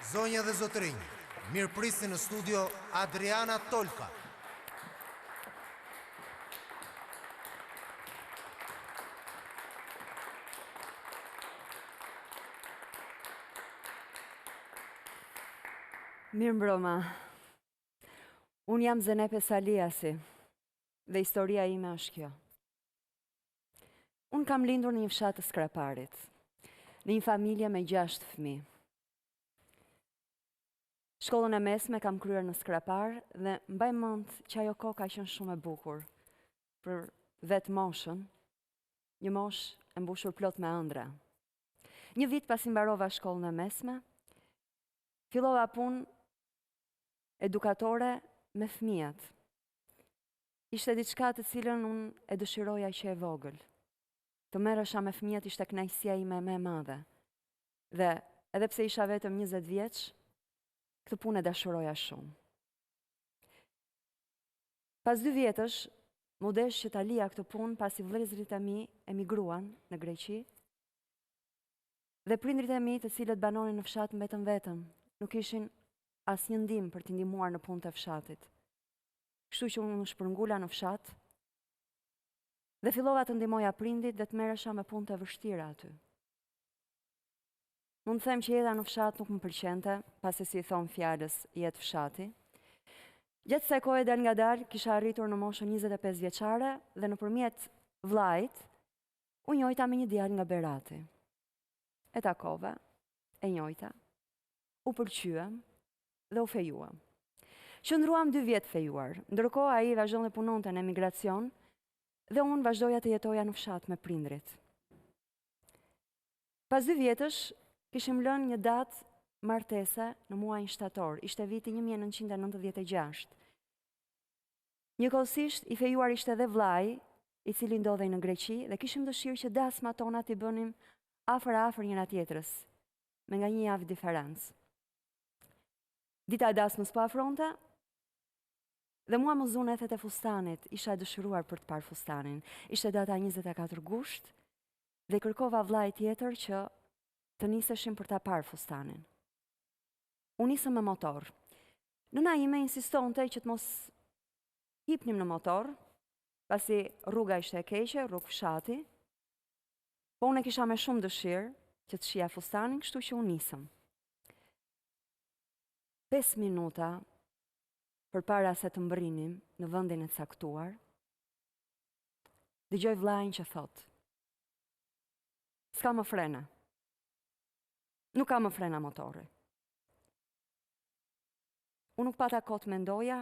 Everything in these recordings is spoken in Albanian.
Zonja dhe zotërinj, mirë prisni në studio Adriana Tolka. Mirë mbroma. Unë jam Zenepe dhe historia ime është kjo. Unë kam lindur në një fshat të Skraparit, në një familje me 6 fëmijë. Shkollën e mesme kam kryer në Skrapar dhe mbaj mend që ajo kohë ka qenë shumë e bukur për vetë moshën, një moshë e mbushur plot me ëndra. Një vit pasi mbarova shkollën e mesme, fillova punë edukatore me fëmijët. Ishte diçka të cilën unë e dëshiroja që e vogël. Të merresha me fëmijët ishte kënaqësia ime më e madhe. Dhe edhe pse isha vetëm 20 vjeç, këtë punë e dashuroja shumë. Pas 2 vjetësh, më desh që ta lija këtë punë pasi vëllezërit e mi emigruan në Greqi dhe prindrit e mi të cilët banonin në fshat mbetën vetëm, nuk ishin asnjë ndihmë për t'i ndihmuar në punë të fshatit. Kështu që unë shpërngula në fshat dhe fillova të ndihmoja prindit dhe të merresha me punë të vështira aty. Mund të them që jeta në fshat nuk më pëlqente, pasi si thon fjalës jetë fshati. Gjatë kësaj kohe dal ngadal kisha arritur në moshën 25 vjeçare dhe nëpërmjet vllait u njohita me një djalë nga Berati. E takova, e njohita, u pëlqyem dhe u fejuam. Qëndruam 2 vjet fejuar, ndërkohë ai vazhdonte punonte në emigracion dhe unë vazhdoja të jetoja në fshat me prindrit. Pas 2 vjetësh, kishim lënë një datë martese në muajin shtator, ishte viti 1996. Njëkohësisht i fejuar ishte edhe vllai, i cili ndodhej në Greqi dhe kishim dëshirë që dasmat tona t'i bënim afër njëra tjetrës, me nga 1 javë diferencë. Dita e dasmës po afronte dhe mua më zun ethet e fustanit, isha dëshiruar për të parë fustanin. Ishte data 24 gusht dhe kërkova vllai tjetër që të niseshim për ta parë fustanin. Unë nisëm me motor. Nëna ime insistonte që të mos hipnim në motor, pasi rruga ishte e keqe, rrugë fshati, po unë e kisha me shumë dëshirë që të shija fustanin, kështu që unë nisëm. 5 minuta përpara se të mbërrinim në vendin e caktuar, dëgjoj vllain që thot: "S'ka më frena. Nuk ka më frena motori." Unë nuk pata kohë të mendoja,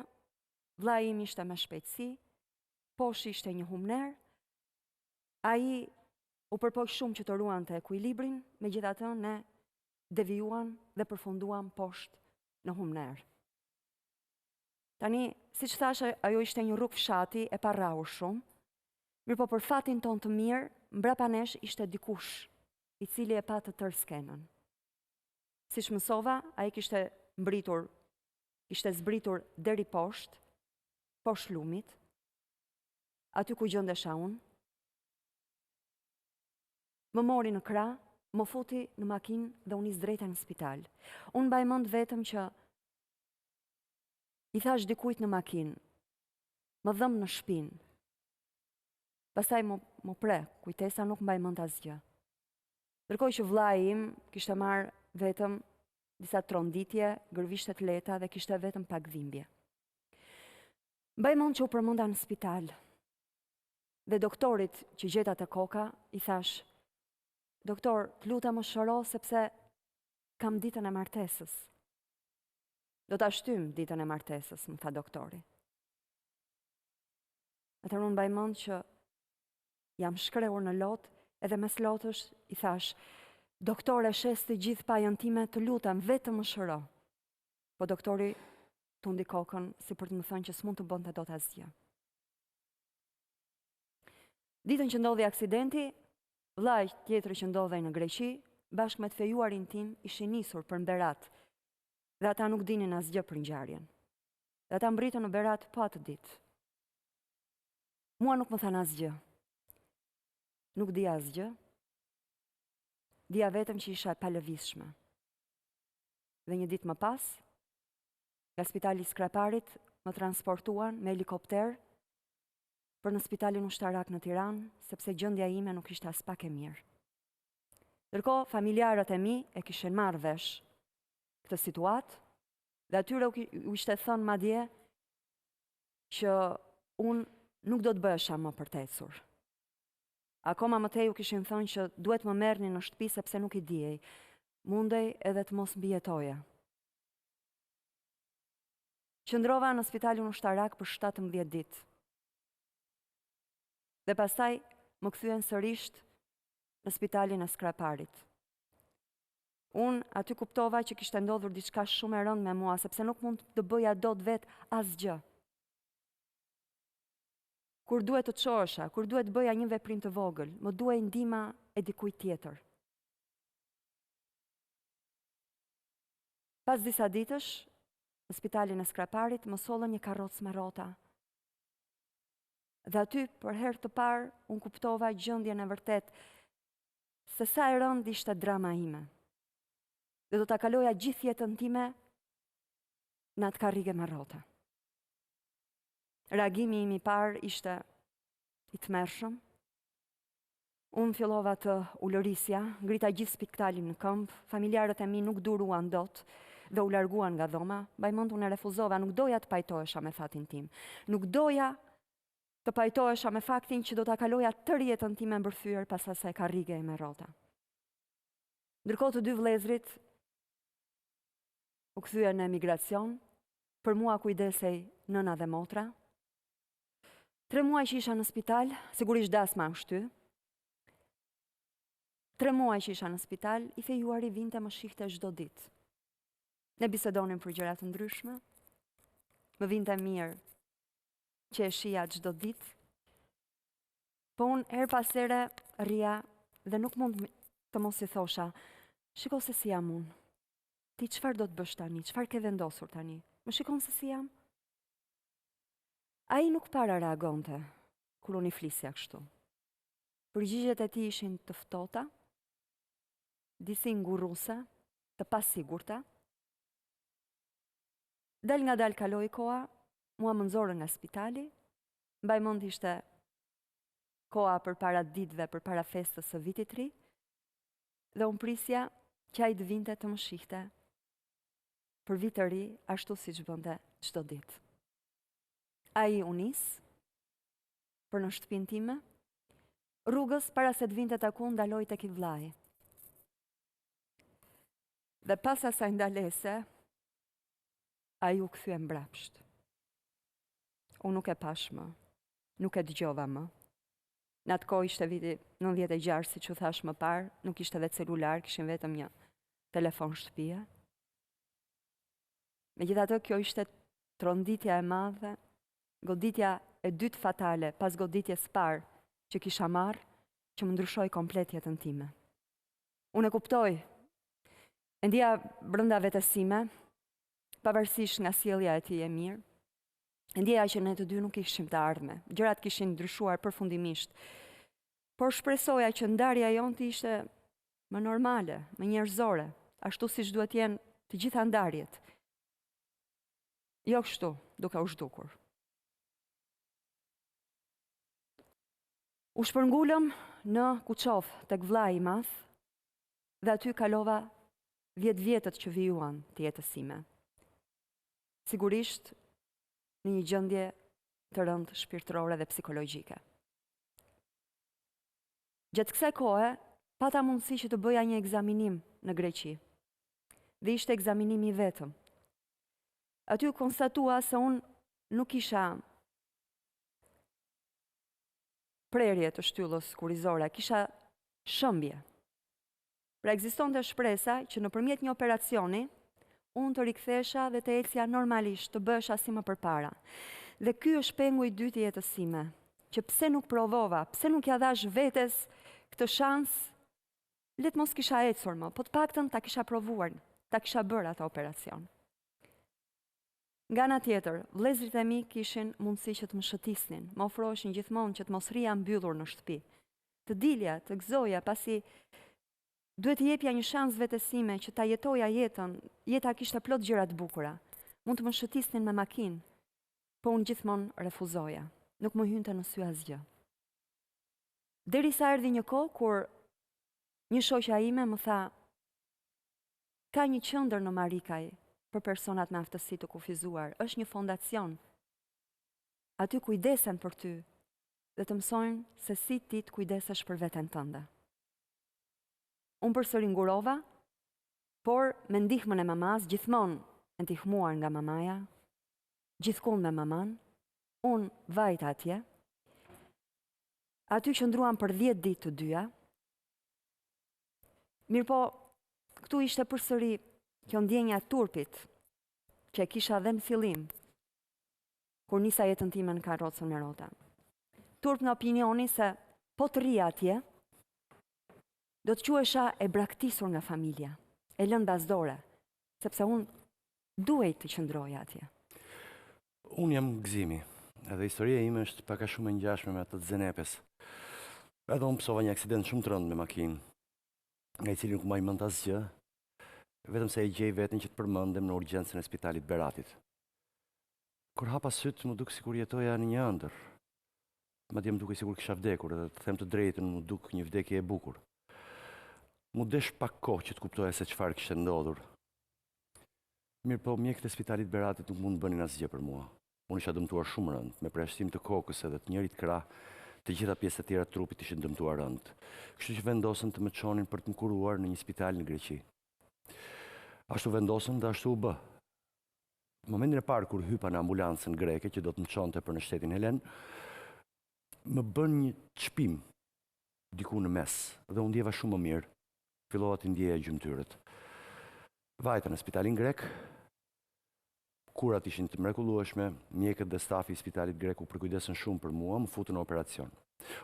vllai im ishte me shpejtësi, poshtë ishte një humner, ai u përpoq shumë që të ruante ekuilibrin, megjithatë ne devijuam dhe përfunduam poshtë në humner. Tani, siç thash, ajo ishte një rrugë fshati e parrahur shumë, mirë po për fatin ton të mirë, mbrapa nesh ishte dikush i cili e pa të tërë skenën. Siç mësova, ai kishte zbritur deri poshtë lumit, aty ku gjendesha unë, më mori në krah, më futi në makinë dhe unë nis drejta në spital. Unë mbaj mend vetëm që i thash dikujt në makinë, më dhëm në shpinë. Pastaj më pre, kujtesa nuk mbaj mend asgjë. Ndërkohë që vllai im kishte marrë vetëm disa tronditje, gërvishte të lehta dhe kishte vetëm pak dhimbje. Mbaj mend që u përmenda në spital. Dhe doktorit që gjeta te koka i thash: "Doktor, të lutem më shëro sepse kam ditën e martesës." "Do ta shtym ditën e martesës," më tha doktori. Atëherë unë mbaj mend që jam shkrehur në lot, edhe mes lotësh i thash: "Doktore, shes të gjithë pajën time, të lutem, vetëm më shëro." Po doktori tundi kokën si për të më thënë që s'mund të bënte dot asgjë. Ditën që ndodhi aksidenti, vllai tjetër që ndodhej në Greqi, bashkë me të fejuarin tim, ishin nisur për në Berat, dhe ata nuk dinin asgjë për ngjarjen. Dhe ata mbritën në Berat pa të ditë. Mua nuk më thanë asgjë. Nuk di asgjë. Dija vetëm që isha e palëvizshme. Dhe një ditë më pas, nga spitali Skraparit, më transportuan me helikopter për në spitalin ushtarak në Tiranë, sepse gjendja ime nuk ishte as pak e mirë. Ndërkohë, familjarët e mi e kishin marrë vesh këtë situatë dhe atyre u ishte thënë madje që unë nuk do të bëhesha më për të ecur. Akoma më tej u kishin thënë që duhet më merrni në shtëpi sepse nuk i dijej. Mundej edhe të mos mbijetoja. Qëndrova në spitalin ushtarak për 17 ditë. Dhe pastaj më kthyen sërish në spitalin e Skraparit. Unë aty kuptova që kishte ndodhur diçka shumë e rëndë me mua, sepse nuk mund të bëja dot vetë asgjë. Kur duhet të çohesha, kur duhet të bëja një veprim të vogël, më duhej ndihma e dikujt tjetër. Pas disa ditësh, në spitalin e Skraparit, më sollën një karrocë me rrota. Dhe aty, për herë të parë, unë kuptova gjendjen e vërtet, se sa e rëndë ishte drama ime. Dhe do ta kaloja gjithë jetën time në atë karrige me rrota. Reagimi im i parë ishte i tmerrshëm. Unë fillova të ulërisja, ngrita gjithë spitalin në këmbë, familjarët e mi nuk duruan dot dhe u larguan nga dhoma. Mbaj mend unë refuzova, nuk doja të pajtohesha me fatin tim. Nuk doja të pajtohesha me faktin që do ta kaloja tërë jetën time mbërthyer pas asaj karrige me rrota. Ndërkohë të dy vëllezrit u kthyen në emigracion, për mua kujdesej nëna dhe motra. 3 muaj që isha në spital, sigurisht dasma u shty. 3 muaj që isha në spital, i fejuari vinte më shihte çdo ditë. Ne bisedonim për gjëra të ndryshme. Më vinte mirë që e shija çdo ditë. Po unë her pas here rria dhe nuk mund të mos i thosha, shiko se si jam unë. Ti çfarë do të bësh tani? Çfarë ke vendosur tani? Më shikon se si jam? Ai nuk para reagonte kur unë i flisja kështu. Përgjigjet e tij ishin të ftohta, disi ngurruse, të pasigurta. Dal nga dal kaloi koha, mua më nxorën nga spitali, mbaj mend ishte koha përpara ditëve, përpara festës së vitit ri, dhe unë prisja që ai të vinte të më shihte për vit të ri, ashtu siç bënte çdo ditë. Ai u nis për në shtëpinë time. Rrugës para se të vinte taku ndaloi tek i vllai. Dhe pas asaj ndalese, ai u kthye mbrapsht. Unë nuk e pash më, nuk e dëgjova më. Në atë kohë ishte viti 96, siç u thash më parë, nuk ishte edhe celular, kishin vetëm një telefon shtëpie. Megjithatë, kjo ishte tronditja e madhe, goditja e dytë fatale pas goditjes parë që kisha marrë, që më ndryshoi komplet jetën time. Unë e kuptoj, e ndjeja brenda vetes sime, pavarësisht nga sjellja e tij e mirë, e ndjeja që ne të dy nuk ishim të ardhme, gjërat kishin ndryshuar përfundimisht. Por shpresoja që ndarja jonë të ishte më normale, më njerëzore, ashtu siç duhet jenë të gjitha ndarjet. Jo kështu, duke u zhdukur. U shpërngulëm në Kuçov tek vllai i madh dhe aty kalova 10 vjetët që vijuan të jetës sime. Sigurisht në një gjendje të rëndë shpirtërore dhe psikologjike. Gjatë kësaj kohe, pata mundësi që të bëja një ekzaminim në Greqi. Dhe ishte ekzaminimi i vetëm. Aty u konstatua se unë nuk isha prerje të shtyllës kurizore, kisha shëmbje. Pra ekzistonte shpresa që nëpërmjet një operacioni, unë të rikthesha dhe të ecja normalisht, të bësha si më përpara. Dhe ky është pengu i dytë i jetës sime, që pse nuk provova, pse nuk ja dhash vetes këtë shans, le të mos kisha ecur më, po të paktën ta kisha provuar, ta kisha bërë atë operacion. Nga ana tjetër, vëllezërit e mi kishin mundësi që të më shëtisnin, më ofroheshin gjithmonë që të mos rria mbyllur në shtëpi. Të dilja, të gëzoja, pasi duhet t'i jepja një shans vetësime që ta jetoja jetën, jeta kishte plot gjëra të bukura. Mund të më shëtisnin me makinë, po unë gjithmonë refuzoja. Nuk më hynte në sy asgjë. Derisa erdhi një kohë kur një shoqja ime më tha, ka një qendër në Marikaj për personat me aftësi të kufizuar, është një fondacion. Aty kujdesen për ty dhe të mësojnë se si ti të kujdesesh për veten tënde. Unë përsëri ngurova, por me ndihmën e mamas, gjithmonë e ndihmuar nga mamaja, gjithkund me maman, unë vajta atje. Aty qëndruam për 10 ditë të dyja. Mirë po, këtu ishte përsëri kjo ndjenja e turpit, që e kisha dhe në fillim, kur nisa jetën time në karrocën me rrota. Turp në opinioni se po të rria atje, do të quhesha e braktisur nga familja, e lënë bazdore, sepse unë duhej të qëndroja atje. Unë jam Gëzimi, edhe historia ime është pak a shumë e ngjashme me atë të Zenepes. Edhe unë pësova një aksident shumë të rëndë me makinë, nga i cili nuk maj mend asgjë, vetëm se e gjej veten që të përmendem në urgjencën e spitalit Beratit. Kur hapa syt, më duk sikur jetoja në një ëndër. Madje më duke sikur kisha vdekur, edhe të them të drejtën, më duk një vdekje e bukur. Mu desh pak kohë që të kuptoja se çfarë kishte ndodhur. Mirë po, mjekët e spitalit Beratit nuk mund të bënin asgjë për mua. Unë isha dëmtuar shumë rënd, me përjashtim të kokës edhe të njërit krah, të gjitha pjesët e tjera të trupit ishin dëmtuar rënd. Kështu që vendosën të më çonin për të më kuruar në një spital në Greqi. Ashtu vendosën dhe ashtu u bë. Momentin e parë kur hypa në ambulancën greke që do të më çonte për në shtetin Helen, më bën një çpim diku në mes dhe u ndjeva shumë më mirë. Fillova të ndjeja gjymtyrët. Vajta në spitalin grek, kurat ishin të mrekullueshme, mjekët dhe stafi i spitalit grek u përkujdesën shumë për mua, më futën në operacion.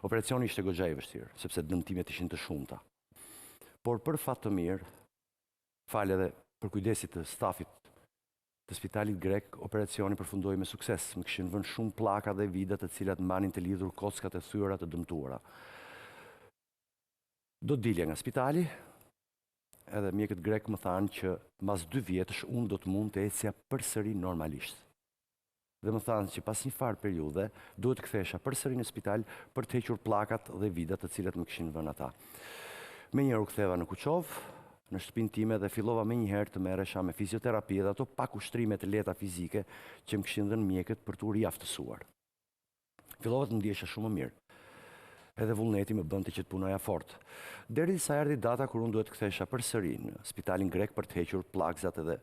Operacioni ishte goxha i vështirë, sepse dëmtimet ishin të shumta. Por për fat të mirë, falë edhe përkujdesit të stafit të spitalit grek, operacioni përfundoi me sukses. Më kishin vënë shumë pllaka dhe vida të cilat mbanin të lidhur kockat e thyera të dëmtuara. Do të dilja nga spitali, edhe mjekët grek më thanë që mas 2 vjetësh unë do të mund të ecja përsëri normalisht. Dhe më thanë që pas një farë periudhe duhet të kthesha përsëri në spital për të hequr pllakat dhe vidat të cilat më kishin vënë ata. Menjëherë u ktheva në Kuçov, në shtëpinë time dhe fillova menjëherë të merresha me fizioterapi dhe ato pak ushtrime të lehta fizike që më kishin dhënë mjekët për të u riaftësuar. Fillova të ndjesha shumë më mirë. Edhe vullneti më bënte që të punoja fort. Derisa erdhi data kur unë duhet të kthesha përsëri në spitalin grek për të hequr pllakzat edhe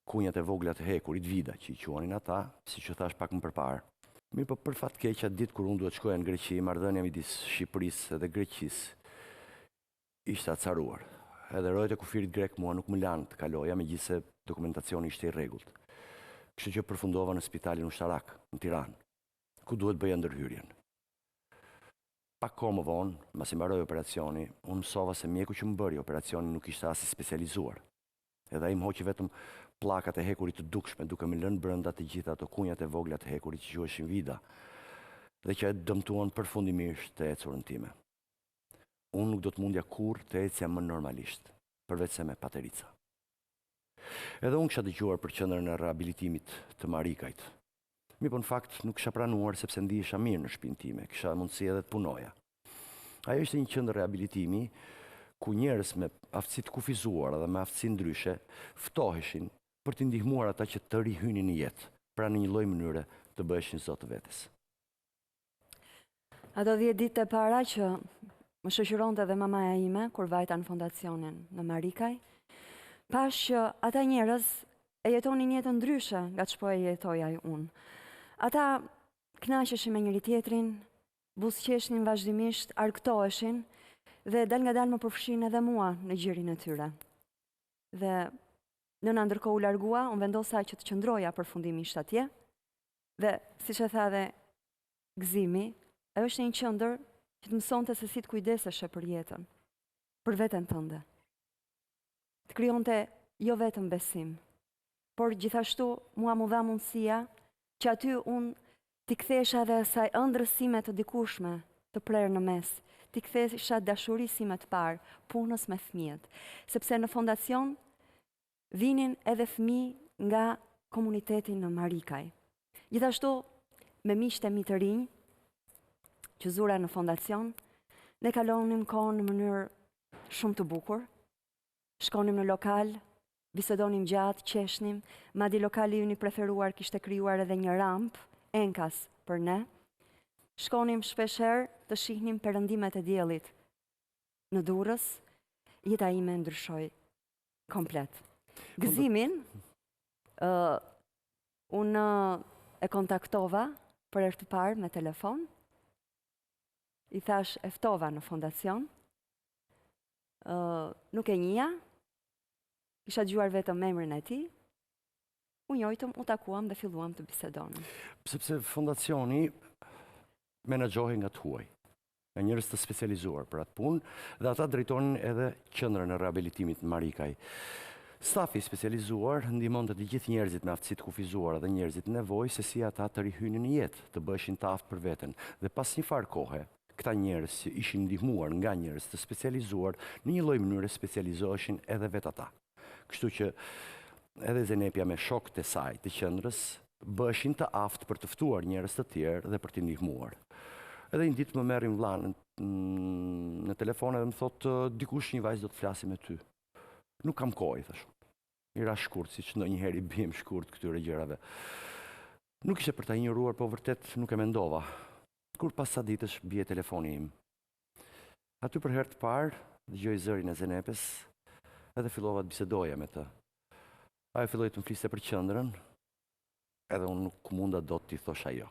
kunjat e vogla të hekurit, vida që i quanin ata, siç u thash pak më përpara. Mirë, po për fat keq atë ditë kur unë duhet shkoja në Greqi, marrëdhënia midis Shqipërisë dhe Greqisë ishte acaruar. Edhe rojet e kufirit grek mua nuk më lanë të kaloja, megjithse dokumentacioni ishte i rregullt. Kështu që përfundova në spitalin ushtarak në Tiranë, ku duhet bëja ndërhyrjen. Pak kohë më vonë, mbasi mbaroi operacioni, unë mësova se mjeku që më bëri operacionin nuk ishte as i specializuar. Edhe ai më hoqi vetëm pllakat e hekurit të dukshme, duke më lënë brenda të gjitha ato kunjat e vogla të hekurit që quheshin vida, dhe që e dëmtuan përfundimisht të ecurën time. Unë nuk do të mundja kurrë të ecja më normalisht, përveç se me paterica. Edhe unë kisha dëgjuar për qendrën e rehabilitimit të Marikajt. Mi po në fakt nuk kisha pranuar sepse ndihesha mirë në shtëpinë time, kisha mundësi edhe të punoja. Ajo ishte një qendër rehabilitimi ku njerëz me aftësi të kufizuara dhe me aftësi ndryshe ftoheshin për të ndihmuar ata që të rihynin në jetë, pra në një lloj mënyre të bëheshin zot vetes. Ato 10 ditë e para që më shoqëronte edhe mamaja ime kur vajta në fondacionin në Marikaj, pash që ata njerëz e jetonin jetën ndryshe nga ç'po e jetoja unë. Ata kënaqeshin me njëri tjetrin, buzëqeshnin vazhdimisht, argëtoheshin dhe dal nga dal më përfshin edhe mua në gjirin e tyre. Dhe nëna ndërkohë u largua, unë vendosa që të qëndroja përfundimisht atje. Dhe siç e tha dhe Gëzimi, ajo është një qendër që të mësonte se si të kujdesesh për jetën, për veten tënde. Të krijonte jo vetëm besim, por gjithashtu mua mu dha mundësia që aty unë t'i kthesha dhe asaj ëndrësime të dikushme të prerë në mes, t'i kthesha dashurisë si më të parë, punës me fëmijët, sepse në fondacion vinin edhe fëmijë nga komuniteti në Marikaj. Gjithashtu, me miqtë e mi të rinj, që zura në fondacion, ne kalonim kohën në mënyrë shumë të bukur, shkonim në lokal, bisedonim gjatë, qeshnim, madje lokali ynë i preferuar kishte krijuar edhe një ramp, enkas për ne. Shkonim shpeshherë të shihnim perëndimet e diellit në Durrës, jeta ime ndryshoi komplet. Gëzimin, unë e kontaktova për herë të parë me telefon, i thash e ftova në fondacion, nuk e njihja, isha dëgjuar vetëm emrin e tij, u njohitëm, u takuam dhe filluam të bisedonim. Sepse fondacioni menaxhohej nga të huaj, nga njerëz të specializuar për atë punë, dhe ata drejtonin edhe qendrën e rehabilitimit në Marikaj. Stafi specializuar ndihmonte të gjithë njerëzit me aftësi të kufizuara dhe njerëzit në nevojë se si ata të rihynin në jetë, të bëheshin të aftë për veten. Dhe pas një farë kohe, këta njerëz që ishin ndihmuar nga njerëz të specializuar, në një lloj mënyre specializoheshin edhe vetë ata. Kështu që edhe Zenepja me shokët e saj të qendrës bëheshin të aftë për të ftuar njerëz të tjerë dhe për t'i ndihmuar. Edhe një ditë më merri vlla në telefon dhe më thotë dikush një vajzë do të flasë me ty. Nuk kam kohë, thash. I ra shkurt, siç ndonjëherë i biem shkurt këtyre gjërave. Nuk ishte për ta injoruar, po vërtet nuk e mendova. Kur pas sa ditësh bie telefoni im. Aty për herë të parë dëgjoj zërin e Zenepes edhe fillova të bisedoja me të. Ajo filloi të më fliste për qendrën, edhe unë nuk munda dot t'i thosha jo.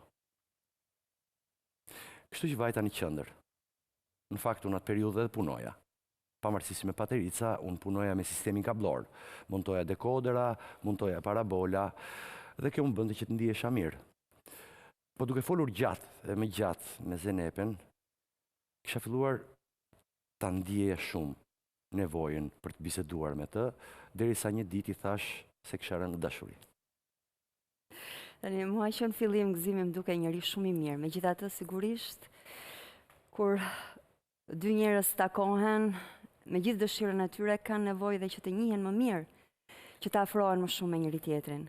Kështu që vajta në qendër. Në fakt unë atë periudhë edhe punoja. Pavarësisht me paterica, unë punoja me sistemin kablor. Montoja dekodera, montoja parabola, dhe kjo më bënte që të ndihesha mirë. Po duke folur gjatë dhe më gjatë me Zenepen, kisha filluar ta ndiheja shumë nevojën për të biseduar me të, derisa një ditë i thash se kisha rënë në dashuri. Mua që në fillim Gëzimim duke njëri shumë i mirë, megjithatë sigurisht kur dy njerëz takohen, me gjithë dëshirën e tyre kanë nevojë dhe që të njihen më mirë, që të afrohen më shumë me njëri tjetrin.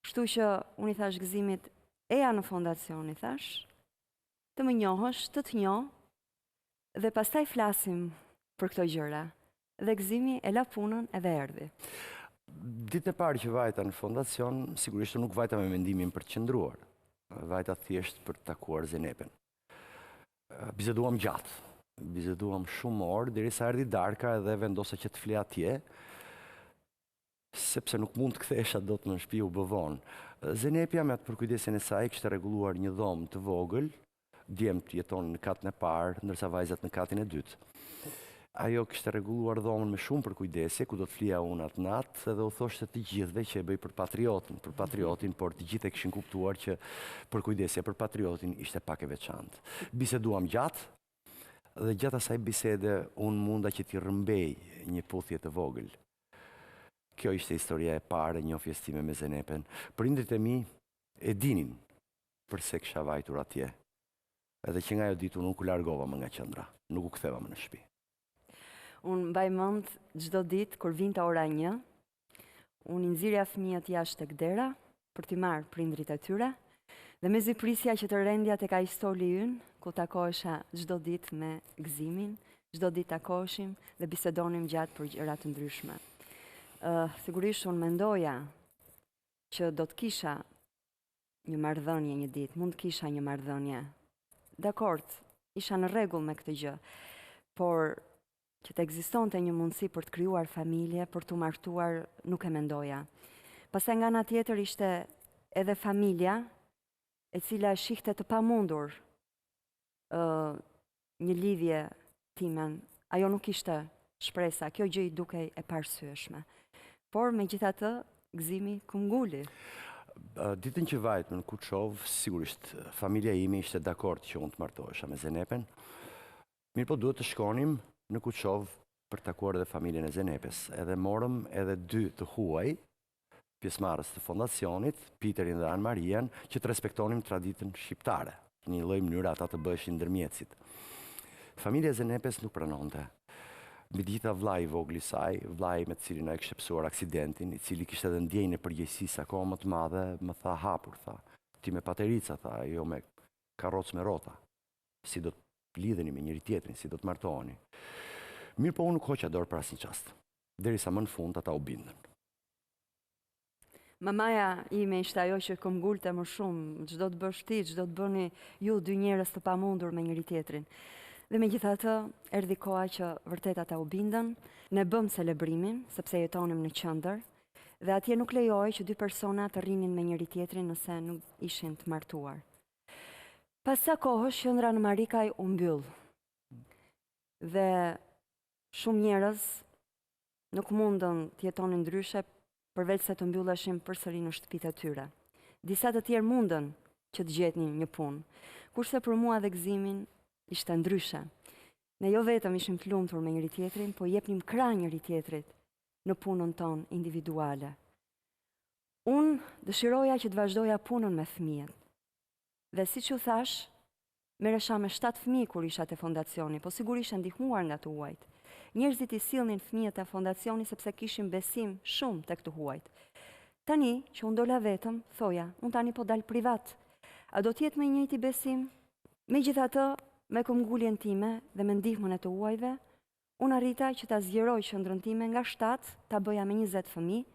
Kështu që unë i thash Gëzimit, eja në fondacion, i thash, të më njohësh, të njoh, dhe pastaj flasim për këto gjëra. Dhe Gëzimi e la punën edhe erdhi. Ditë e parë që vajta në fondacion, sigurisht nuk vajta me mendimin për të qëndruar. Vajta thjesht për të takuar Zenepen. Biseduam gjatë, biseduam shumë orë, derisa erdhi darka dhe vendosa që të flia atje, sepse nuk mund të kthesha dot në shtëpi u bë vonë. Zenepja me atë përkujdesin e saj kishte rregulluar një dhomë të vogël, djemt jeton në katin e parë, ndërsa vajzat në katin e dytë. Ajo kishte rregulluar dhomën me shumë përkujdesje, ku do të flija unë atë natë, dhe u thoshte të gjithëve që e bëj për patriotin, por të gjithë e kishin kuptuar që përkujdesja për patriotin ishte pak e veçantë. Biseduam gjatë, dhe gjatë asaj bisede unë munda që t'i rrëmbej një puthje të vogël. Kjo ishte historia e parë e njohjes time me Zenepen. Prindrit e mi e dinin përse kisha vajtur atje. Edhe që nga ajo ditë unë nuk u largova më nga qendra, nuk u ktheva më në shtëpi. Unë mbaj mend çdo ditë kur vinte ora 1, unë i nxirja fëmijët jashtë tek dera për t'i marrë prindrit e tyre, dhe mezi prisja që të rendja tek ai stoli ynë, ku takohesha çdo ditë me Gëzimin, çdo ditë takoheshim dhe bisedonim gjatë për gjëra të ndryshme. Sigurisht unë mendoja që do të kisha një marrëdhënie një ditë, mund të kisha një marrëdhënie. Dakord, isha në rregull me këtë gjë, por që të ekzistonte një mundësi për të krijuar familje, për të martuar, nuk e mendoja. Pastaj nga ana tjetër ishte edhe familja, e cila shihte të pamundur një lidhje timen. Ajo nuk ishte shpresa, kjo gjë i dukej e parsyeshme. Por megjithatë, Gëzimi këmbguli. Ditën që vajtëm në Kuçov, sigurisht familja ime ishte dakord që unë të martohesha me Zenepen. Mirë po duhet të shkonim në Kuçov për të takuar edhe familjen e Zenepes. Edhe morëm edhe 2 të huaj, pjesëmarrës të fondacionit, Piterin dhe Ann Marian, që të respektonim traditën shqiptare. një lloj mënyre ata të bëheshin ndërmjetësit. Familja e Zenepes nuk pranonte. Mbi të gjitha vllai i vogël i saj, vllai me të cilin ai kishte psuar aksidentin, i cili kishte edhe ndjenjën e përgjegjësisë akoma më të madhe, më tha hapur, tha, ti me paterica, tha, jo me karrocë me rrota. Si do të lidheni me njëri tjetrin, si do të martoheni. Mirë po unë nuk hoqa dorë për asnjë çast. Derisa më në fund ata u bindën. Mamaja ime ishte ajo që këm ngulte më shumë, çdo të bësh ti, çdo të bëni ju dy njerëz të pamundur me njëri tjetrin. Dhe megjithatë, erdhi koha që vërtet ata u bindën, ne bëm celebrimin, sepse jetonim në qendër, dhe atje nuk lejohej që dy persona të rrinin me njëri tjetrin nëse nuk ishin të martuar. Pas sa kohësh, qendra në Marikaj u mbyll. Dhe shumë njerëz nuk mundën të jetonin ndryshe përveç se të mbylleshin përsëri në shtëpitë e tyre. Disa të tjerë mundën që të gjetnin një punë, kurse për mua dhe Gëzimin ishte ndryshe. Ne jo vetëm ishim të lumtur me njëri tjetrin, po jepnim krah njëri tjetrit në punën tonë individuale. Unë dëshiroja që të vazhdoja punën me fëmijët. Dhe siç u thash, merresha me 7 fëmijë kur isha te fondacioni, po sigurisht e ndihmuar nga të huajt. Njerëzit i sillnin fëmijët e fondacioni sepse kishin besim shumë tek të huajt. Tani që unë dola vetëm, thoja, unë tani po dal privat. A do t'jetë me njëjti besim? Megjithatë, me këmbguljen time dhe me ndihmën e të huajve, unë arrita që ta zgjeroj qendrën time nga 7, ta bëja me 20 fëmijë,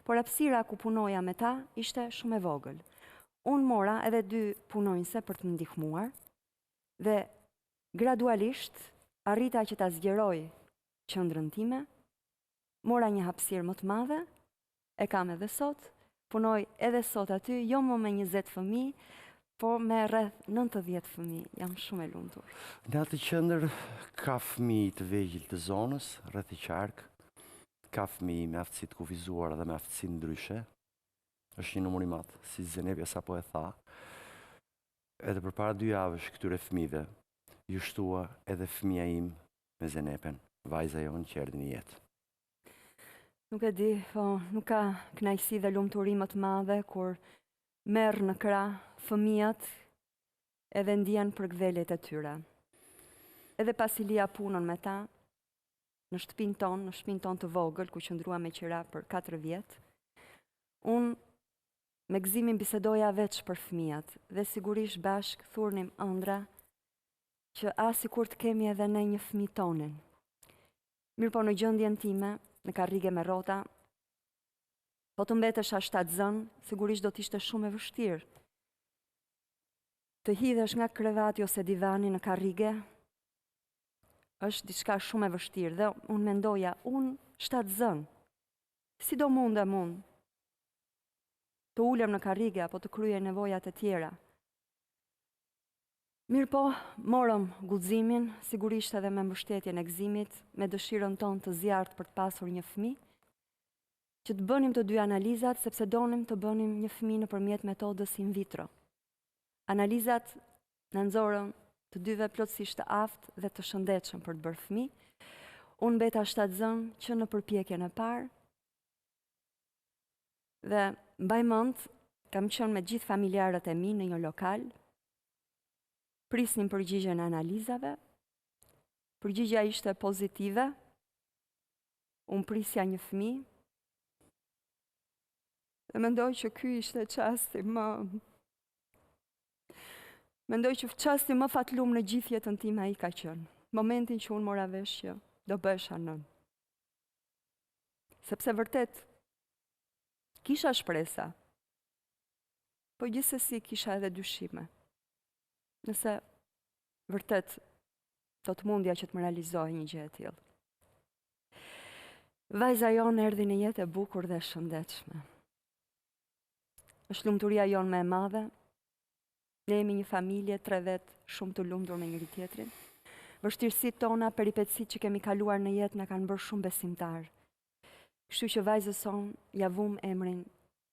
por hapësira ku punoja me ta ishte shumë e vogël. Unë mora edhe 2 punonjëse për të më ndihmuar dhe gradualisht arrita që ta zgjeroj qendrën time, mora një hapësirë më të madhe, e kam edhe sot, punoj edhe sot aty, jo më me 20 fëmijë, po me rreth 90 fëmijë. Jam shumë e lumtur. Në atë qendër ka fëmijë të vegjël të zonës, rreth i qark, ka fëmijë me aftësi të kufizuara dhe me aftësi ndryshe. Është një numër i madh, si Zenepe sapo e tha. Edhe përpara 2 javësh këtyre fëmijëve, ju shtua edhe fëmia im me Zenepen, vajza jonë që erdhi në jetë. Nuk e di, po nuk ka kënaqësi dhe lumturi më të madhe kur merr në krah fëmijët edhe ndjen përkthjelet e tyre. Edhe pasi lija punën me ta, në shtëpinë tonë të vogël, ku qëndrua me qira për 4 vjet, unë me Gëzimin bisedoja veç për fëmijët dhe sigurisht bashk thurnim ëndra që sikur të kemi edhe ne një fëmijë tonin. Mirë po në gjendjen time, në karrige me rrota, po të mbetesha 7 zën, sigurisht do t'ishte shumë e vështirë. Të hidhesh nga krevati ose divani në karrige, është diçka shumë e vështirë dhe unë mendoja, unë 7 zën, si do mundem unë të ulem në karrige apo të kryej nevojat e tjera. Mirë po, morëm guximin, sigurisht edhe me mbështetjen e Gëzimit, me dëshirën tonë të zjarrt për të pasur një fëmijë, që të bënim të 2 analizat, sepse donim të bënim një fëmijë nëpërmjet metodës in vitro. Analizat në nxorën të 2-ve plotësisht të aftë dhe të shëndetshëm për të bërë fëmijë. Unë mbeta 7 zën që në përpjekjen e parë, dhe mbaj mend, kam qenë me gjithë familjarët e mi në një lokal, prisnim përgjigjen e analizave, përgjigja ishte pozitive, unë prisja një fëmijë, dhe mendoj që ky ishte çasti Mendoj që çasti më fatlum në gjithë jetën time ai ka qenë. Momentin që unë mora vesh që do bëhesha nën. Sepse vërtet kisha shpresa, po gjithsesi kisha edhe dyshime. Nëse vërtet do të mundja që të më realizohej një gjë e tillë. Vajza jonë erdhi në jetë e bukur dhe shëndetshme. Është lumturia jonë më e madhe. Ne jemi një familje 3 vet shumë të lumtur me njëri tjetrin. Vështirësitë tona, peripecitë që kemi kaluar në jetë na kanë bërë shumë besimtar. Kështu që vajzës son ja vum emrin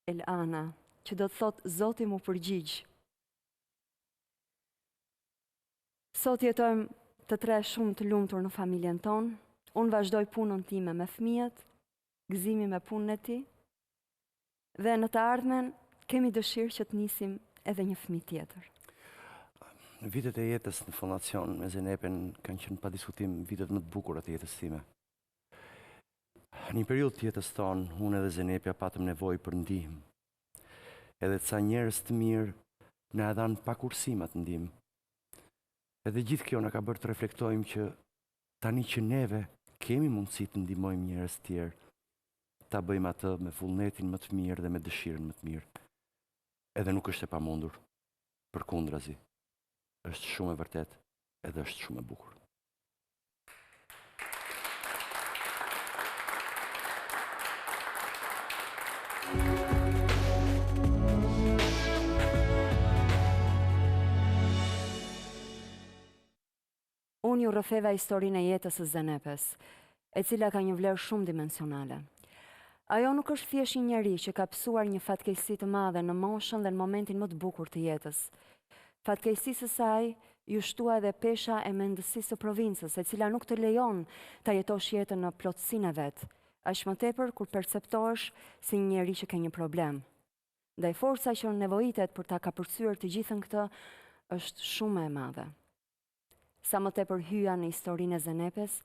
Elana, që do të thotë Zoti mu përgjigj. Sot jetojmë të 3 shumë të lumtur në familjen tonë. Unë vazhdoj punën time me fëmijët, Gëzimi me punën e tij. Dhe në të ardhmen kemi dëshirë që të nisim edhe një fëmijë tjetër. Vitet e jetës në fondacion me Zenepen kanë qenë pa diskutim vitet më të bukura të jetës time. Në një periudhë të jetës tonë, unë edhe Zenepja patëm nevojë për ndihmë. Edhe ca njerëz të mirë na e dhanë pa kursimat ndihmë. Edhe gjithë kjo na ka bërë të reflektojmë që tani që neve kemi mundësi të ndihmojmë njerëz tjerë, ta bëjmë atë me vullnetin më të mirë dhe me dëshirën më të mirë. Edhe nuk është e pamundur, përkundrazi. Është shumë e vërtet edhe është shumë e bukur. Unë ju rrëfeva historinë e jetës së Zenepes, e cila ka një vlerë shumë dimensionale. Ajo nuk është thjesht një njeri që ka pësuar një fatkeqësi të madhe në moshën dhe në momentin më të bukur të jetës. Fatkeqësisë së saj ju shtua edhe pesha e mendësisë së provincës, e cila nuk të lejon ta jetosh jetën në plotësinë e vet, aq më tepër kur perceptohesh si një njeri që ka një problem. Ndaj forca që nevojitet për ta kapërcyer të gjithën këtë është shumë e madhe. Sa më tepër hyja në historinë e Zenepes,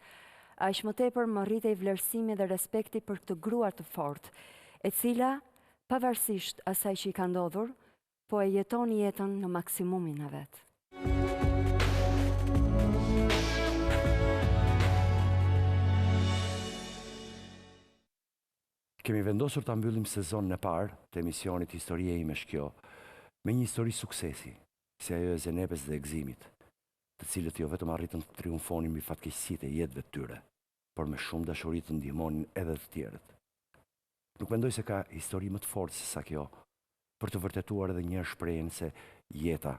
aq më tepër më rritej vlerësimi dhe respekti për këtë grua të fortë, e cila, pavarësisht asaj që i ka ndodhur, po e jeton jetën në maksimumin e vet. Kemi vendosur ta mbyllim sezonin e parë të emisionit Historia ime është kjo, me një histori suksesi, si ajo e Zenepes dhe Gëzimit, të cilët jo vetëm arritën të triumfonin mbi fatkeqësitë e jetëve të tyre, por me shumë dashuri të ndihmonin edhe të tjerët. Nuk mendoj se ka histori më të fortë se sa kjo, për të vërtetuar edhe një herë shprehjen se jeta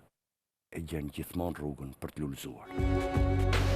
e gjen gjithmonë rrugën për të lullzuar.